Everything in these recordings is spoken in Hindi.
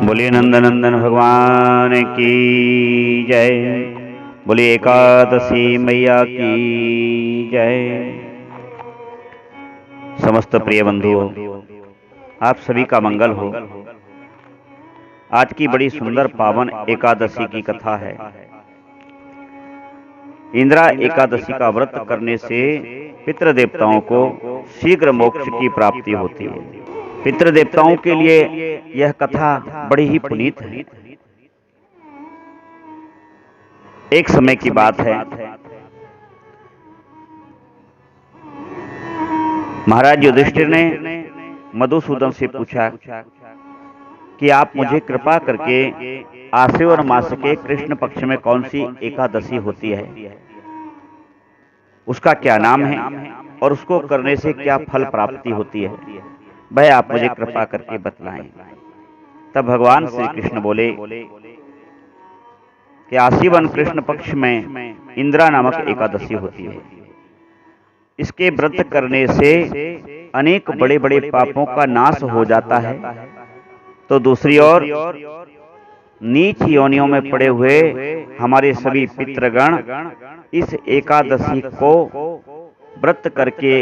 बोलिए नंदनंदन भगवान की जय। बोलिए एकादशी मैया की जय। समस्त प्रिय बंधुओं, आप सभी का मंगल हो। आज की बड़ी सुंदर पावन एकादशी की कथा है। इंद्रा एकादशी का व्रत करने से पितृदेवताओं को शीघ्र मोक्ष की प्राप्ति होती है। पितृदेवताओं के लिए यह कथा बड़ी ही पुनीत है। एक समय की बात है, महाराज युधिष्ठिर ने मधुसूदन से पूछा कि आप मुझे कृपा करके आश्विन मास के कृष्ण पक्ष में कौन सी एकादशी होती है, उसका क्या नाम है और उसको करने से क्या फल प्राप्ति होती है, वह आप मुझे कृपा करके बतलाएं। तब भगवान श्री कृष्ण बोले कि आश्विन कृष्ण पक्ष में इंद्रा नामक एकादशी होती है। इसके व्रत करने से अनेक बड़े बड़े पापों का नाश हो जाता है। तो दूसरी ओर नीच योनियों में पड़े हुए हमारे सभी पितृगण इस एकादशी को व्रत करके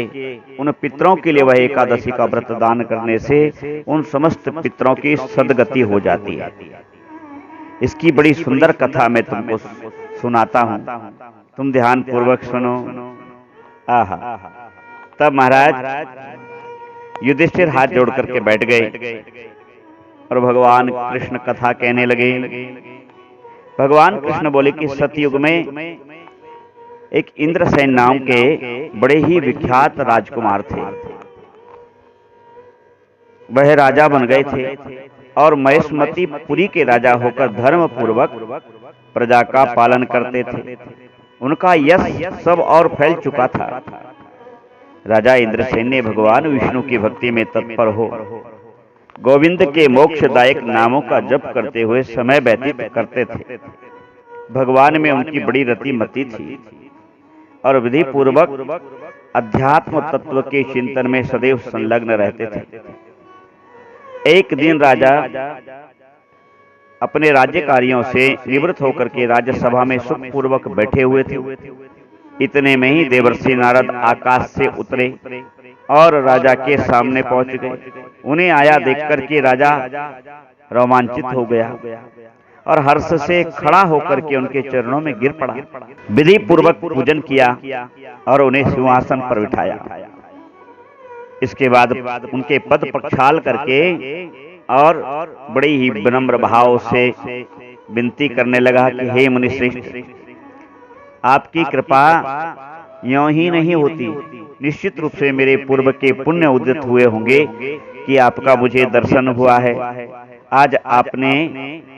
उन पितरों के लिए वह एकादशी का व्रत दान करने से उन समस्त पितरों की सद्गति हो जाती है। इसकी बड़ी सुंदर कथा मैं तुमको सुनाता हूं, तुम ध्यान पूर्वक सुनो। आहा। तब महाराज युधिष्ठिर हाथ जोड़ करके बैठ गए और भगवान कृष्ण कथा कहने लगे। भगवान कृष्ण बोले कि सतयुग में एक इंद्रसेन नाम के बड़े ही विख्यात राजकुमार थे। वह राजा बन गए थे और महेशमती पुरी के राजा होकर धर्म पूर्वक प्रजा का पालन करते थे। उनका यश सब और फैल चुका था। राजा इंद्रसेन ने भगवान विष्णु की भक्ति में तत्पर हो गोविंद के मोक्षदायक नामों का जप करते हुए समय व्यतीत करते थे। भगवान में उनकी बड़ी रतिमती थी और विधि पूर्वक अध्यात्म तत्व के चिंतन में सदैव संलग्न रहते थे। एक दिन राजा अपने राज्य कार्यों से निवृत्त होकर के राज्यसभा में सुखपूर्वक बैठे हुए थे। इतने में ही देवर्षि नारद आकाश से उतरे और राजा के सामने पहुंच गए। उन्हें आया देखकर के राजा रोमांचित हो गया और हर्ष से खड़ा होकर के उनके चरणों में गिर पड़ा। विधि पूर्वक पूजन किया और उन्हें सिंहासन पर बिठाया। इसके बाद उनके पद प्रक्षाल करके और बड़े ही विनम्र भाव से विनती करने लगा कि हे मुनिश्रेष्ठ, आपकी कृपा यों ही नहीं होती। निश्चित रूप से मेरे पूर्व के पुण्य उदित हुए होंगे कि आपका मुझे दर्शन हुआ है। आज आपने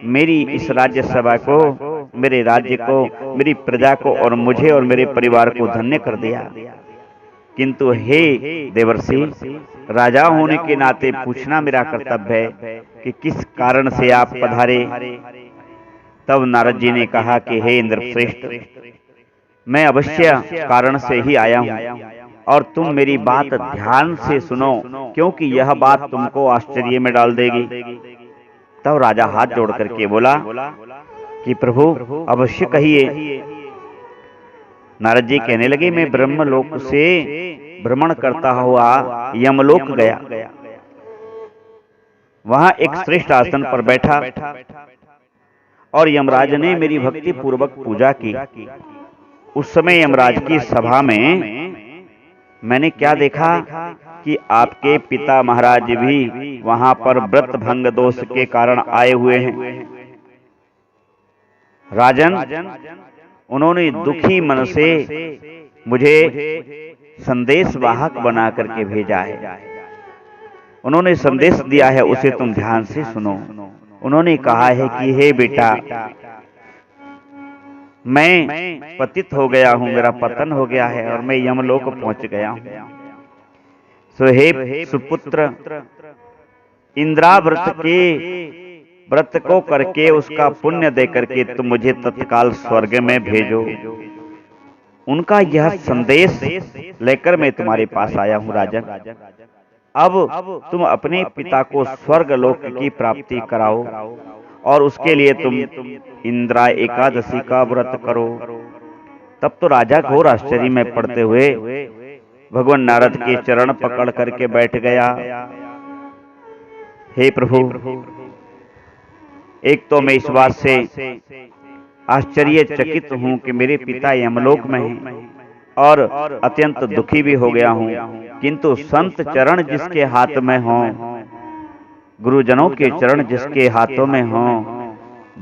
मेरी इस राज्य सभा को, मेरे राज्य को, मेरी प्रजा को और मुझे और मेरे परिवार को धन्य कर दिया। किंतु हे देवर्षि, राजा होने के नाते पूछना मेरा कर्तव्य है कि किस कारण से आप पधारे। तब नारद जी ने कहा कि हे इंद्रश्रेष्ठ, मैं अवश्य कारण से ही आया हूं और तुम मेरी बात ध्यान से सुनो, क्योंकि यह बात तुमको आश्चर्य में डाल देगी। तब राजा हाथ जोड़ करके बोला कि प्रभु अवश्य कहिए। नारद जी कहने लगे, मैं ब्रह्मलोक से भ्रमण करता हुआ यमलोक गया। वहां एक श्रेष्ठ आसन पर बैठा और यमराज ने मेरी भक्ति पूर्वक पूजा की। उस समय यमराज की सभा में मैंने क्या देखा कि आपके पिता महाराज भी वहां पर व्रत भंग दोष के कारण आए हुए हैं। राजन, उन्होंने दुखी मन से मुझे संदेश वाहक बना करके भेजा है। उन्होंने संदेश दिया है, उसे तुम ध्यान से सुनो। उन्होंने कहा है कि हे बेटा, मैं पतित हो गया हूं, मेरा पतन हो गया है और मैं यमलोक पहुंच गया हूं। सो हे सुपुत्र, इंद्रा व्रत को करके उसका पुण्य दे करके तुम मुझे तत्काल स्वर्ग में भेजो। उनका यह संदेश लेकर मैं तुम्हारे पास आया हूं राजन। अब तुम अपने पिता को स्वर्ग लोक की प्राप्ति कराओ और उसके लिए तुम इंद्रा एकादशी का व्रत करो। तब तो राजा घोर आश्चर्य में पड़ते हुए भगवान नारद के चरण पकड़ करके बैठ गया। हे प्रभु, एक तो मैं इस बात से आश्चर्यचकित हूँ कि मेरे पिता यमलोक में हैं और अत्यंत दुखी भी हो गया हूँ, किंतु संत चरण जिसके हाथ में हों, गुरुजनों के चरण जिसके हाथों में हों,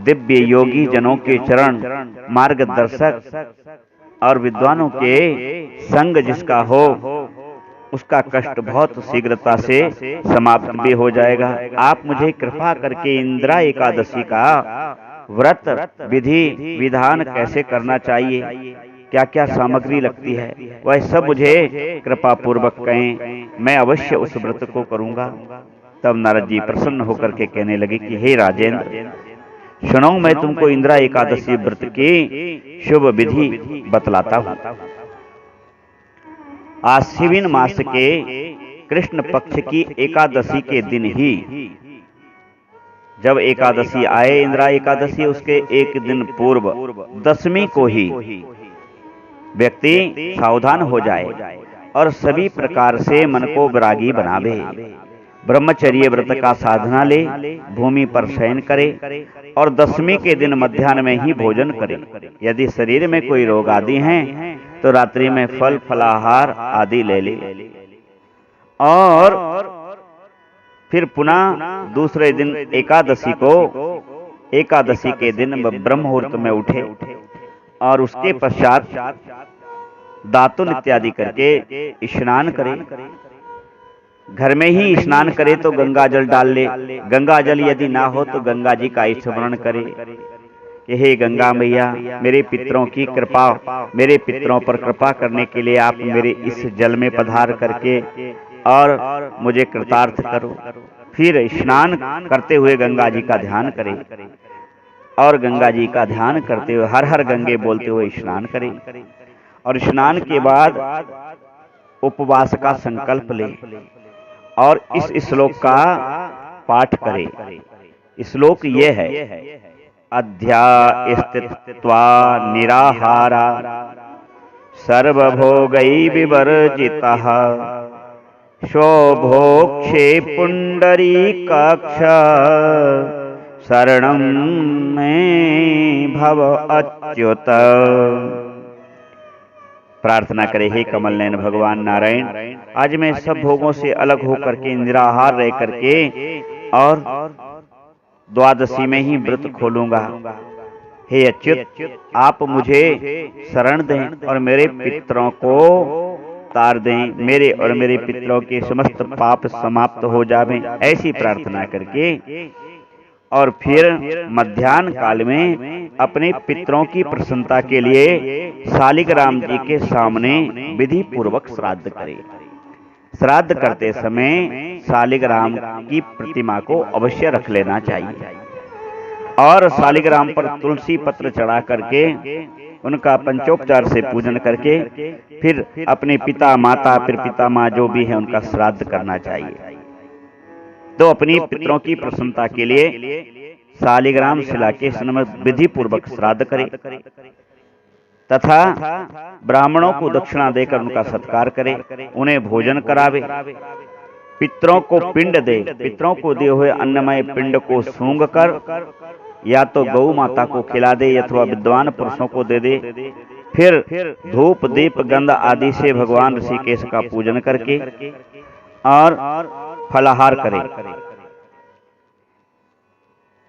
दिव्य योगी जनों के चरण मार्गदर्शक और विद्वानों के संग जिसका हो, उसका कष्ट बहुत शीघ्रता से समाप्त भी हो जाएगा। आप मुझे कृपा करके इंदिरा एकादशी का व्रत विधि विधान कैसे करना चाहिए, क्या क्या सामग्री लगती है, वह सब मुझे कृपा पूर्वक कहें, मैं अवश्य उस व्रत को करूंगा। तब नारद जी प्रसन्न होकर के कहने लगे कि हे राजेंद्र, सुनो, मैं तुमको इंदिरा एकादशी व्रत की शुभ विधि बतलाता हूँ। आश्विन मास के कृष्ण पक्ष की एकादशी के दिन ही, जब एकादशी आए इंदिरा एकादशी, उसके एक दिन पूर्व दशमी को ही व्यक्ति सावधान हो जाए और सभी प्रकार से मन को वैरागी बनावे, ब्रह्मचर्य व्रत का साधना ले, भूमि पर शयन करे और दशमी के दिन मध्याह्न में ही भोजन करे। यदि शरीर में कोई रोग आदि हैं तो रात्रि में फल फलाहार आदि ले ले और फिर पुनः दूसरे दिन एकादशी को, एकादशी के दिन ब्रह्म मुहूर्त में उठे और उसके पश्चात दातुन इत्यादि करके स्नान करे। घर में ही स्नान करे तो गंगा जल डाल ले, गंगा जल यदि ना हो तो गंगा जी का स्मरण करे कि हे गंगा मैया, मेरे पितरों की कृपा, मेरे पितरों पर कृपा करने के लिए आप मेरे इस जल में पधार करके और मुझे कृतार्थ करो। फिर स्नान करते हुए गंगा जी का ध्यान करें और गंगा जी का ध्यान करते हुए हर हर गंगे बोलते हुए स्नान करें और स्नान के बाद उपवास का संकल्प ले और इस श्लोक का पाठ करें। श्लोक ये है, अध्यास्थित्वा निराहारा सर्वभोगै विवर्जितः स्वभोक्षे पुंडरीकाक्ष शरणं मे भव अच्युत। प्रार्थना करे, हे कमल नयन भगवान नारायण, आज मैं सब भोगों से अलग होकर के निराहार रह करके और द्वादशी में ही व्रत खोलूंगा। हे अच्युत, आप मुझे शरण दें और मेरे पितरों को तार दें, मेरे और मेरे पितरों के समस्त पाप समाप्त हो जावें। ऐसी प्रार्थना करके और फिर मध्याह्न काल में अपने पितरों की प्रसन्नता के लिए शालिग्राम जी के सामने विधि पूर्वक श्राद्ध करें। श्राद्ध करते समय शालिग्राम की प्रतिमा को अवश्य रख लेना चाहिए और शालिग्राम पर तुलसी पत्र चढ़ा करके उनका पंचोपचार से पूजन करके फिर अपने पिता माता, फिर पिता माँ जो भी है उनका श्राद्ध करना चाहिए। तो अपनी पितरों की प्रसन्नता के लिए शालिग्राम शिला के सन्मुख विधि पूर्वक श्राद्ध करे तथा ब्राह्मणों को दक्षिणा देकर उनका सत्कार करे, उन्हें भोजन करावे, पितरों को पिंड दे, पितरों को दिए हुए अन्नमय पिंड को सूंघ कर या तो गौ माता को खिला दे अथवा विद्वान पुरुषों को दे दे। फिर धूप दीप गंध आदि से भगवान ऋषिकेश का पूजन करके और फलाहार करे,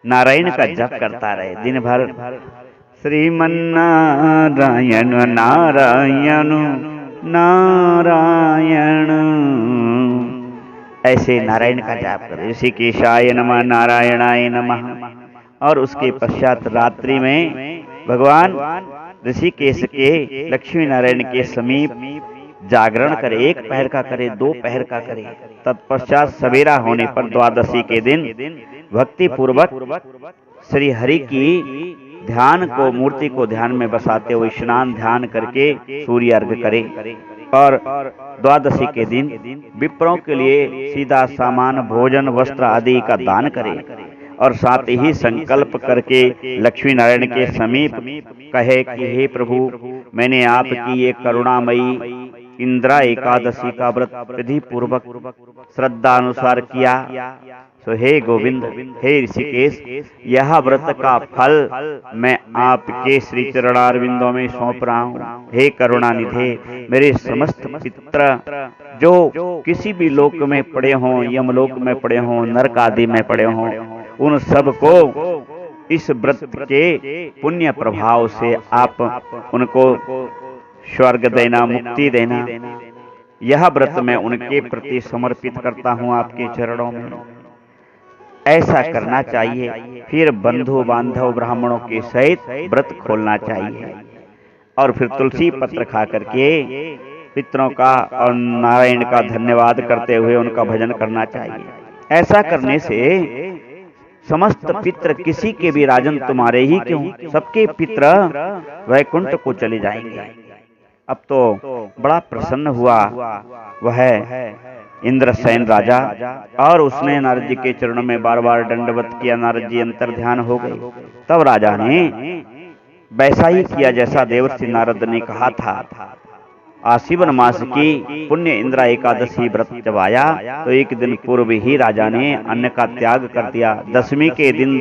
नारायण का जप करता रहे दिन भर। श्रीमन्नारायण नारायण नारायण, ऐसे नारायण का जाप करे। ऋषिकेशाय नमः, नारायणाय नमः। और उसके पश्चात रात्रि में भगवान ऋषिकेश के लक्ष्मी नारायण के समीप जागरण करे, 1 पहर का करे, 2 पहर का करे। तत्पश्चात सवेरा होने पर द्वादशी के दिन भक्ति पूर्वक श्री हरि की ध्यान को, मूर्ति को ध्यान में बसाते हुए स्नान ध्यान करके सूर्य अर्घ करे और द्वादशी के दिन विप्रों के लिए सीधा सामान, भोजन, वस्त्र आदि का दान करें और साथ ही संकल्प करके लक्ष्मी नारायण के समीप कहे कि हे प्रभु, मैंने आपकी ये करुणामयी इंदिरा एकादशी का व्रत विधि पूर्वक श्रद्धा अनुसार किया। सो हे गोविंद, हे ऋषिकेश, यह व्रत का फल मैं आपके श्री चरणारविंदों में सौंप रहा हूँ। हे करुणानिधे, मेरे समस्त पित्र जो किसी भी लोक में पड़े हों, यमलोक में पड़े हों, नरक आदि में पड़े हों, उन सब को इस व्रत के पुण्य प्रभाव से आप उनको स्वर्ग देना, मुक्ति देना। यह व्रत मैं उनके प्रति समर्पित करता हूँ आपके चरणों में। ऐसा करना चाहिए। फिर बंधु बांधव ब्राह्मणों के सहित व्रत खोलना चाहिए और फिर तुलसी पत्र खा करके पितरों का और नारायण का धन्यवाद करते हुए उनका भजन करना चाहिए। ऐसा करने से समस्त पितर, किसी के भी राजन तुम्हारे ही क्यों, सबके पितर वैकुंठ को चले जाएंगे। अब तो बड़ा प्रसन्न हुआ वह इंद्रसेन राजा और उसने नारद जी के चरणों में बार बार दंडवत किया। नारद जी अंतर ध्यान हो गए। तब राजा ने वैसा ही किया जैसा देवर्षि नारद ने कहा था। आश्विन मास की पुण्य इंदिरा एकादशी व्रत जब आया तो एक दिन पूर्व ही राजा ने अन्न का त्याग कर दिया। दशमी के दिन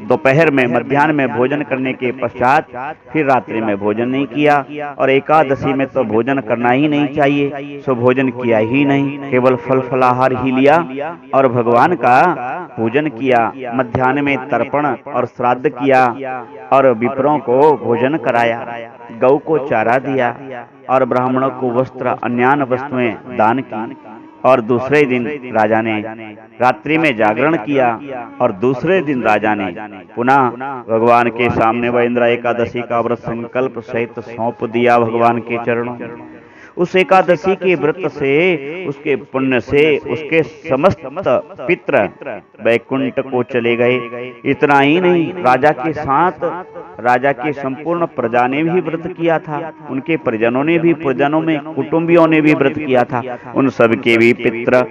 दोपहर में, मध्याह्न में भोजन करने के पश्चात फिर रात्रि में भोजन नहीं किया और एकादशी में तो भोजन करना ही नहीं चाहिए, सो भोजन किया ही नहीं, केवल फल फलाहार ही लिया और भगवान का पूजन किया। मध्याह्न में तर्पण और श्राद्ध किया और विप्रों को भोजन कराया, गौ को चारा दिया और ब्राह्मणों को वस्त्र अन्यान वस्तुएं दान की। और दूसरे दिन राजा ने रात्रि में जागरण किया और दूसरे दिन राजा ने पुनः भगवान के सामने वह इंदिरा एकादशी का व्रत संकल्प सहित सौंप दिया भगवान के चरणों। उस एकादशी के व्रत से, उसके पुण्य से उसके समस्त पित्र वैकुंठ को चले गए। इतना ही नहीं, राजा के साथ राजा की संपूर्ण प्रजा ने भी व्रत किया था, उनके परिजनों ने भी, परिजनों में कुटुंबियों ने भी व्रत किया था। उन सब के भी पित्र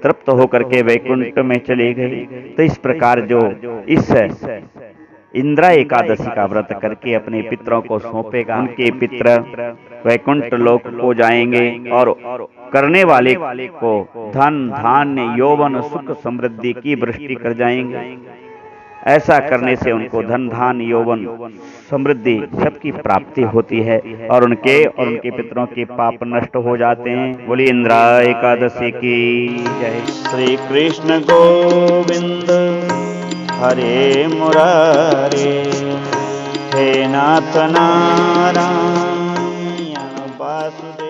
तृप्त होकर के वैकुंठ में चले गए। तो इस प्रकार जो इस इंदिरा एकादशी का व्रत करके अपने पितरों को सौंपेगा, उनके पित्र वैकुंठ लोक को जाएंगे और करने वाले को धन धान्य यौवन सुख समृद्धि की वृष्टि कर जाएंगे। ऐसा करने से उनको धन धान्य यौवन समृद्धि सबकी प्राप्ति होती है और उनके पितरों के पाप नष्ट हो जाते हैं। बोलिए इंदिरा एकादशी की जय। श्री कृष्ण गोविंद हरे मुरारे, हे नाथ नारायण वासुदेव।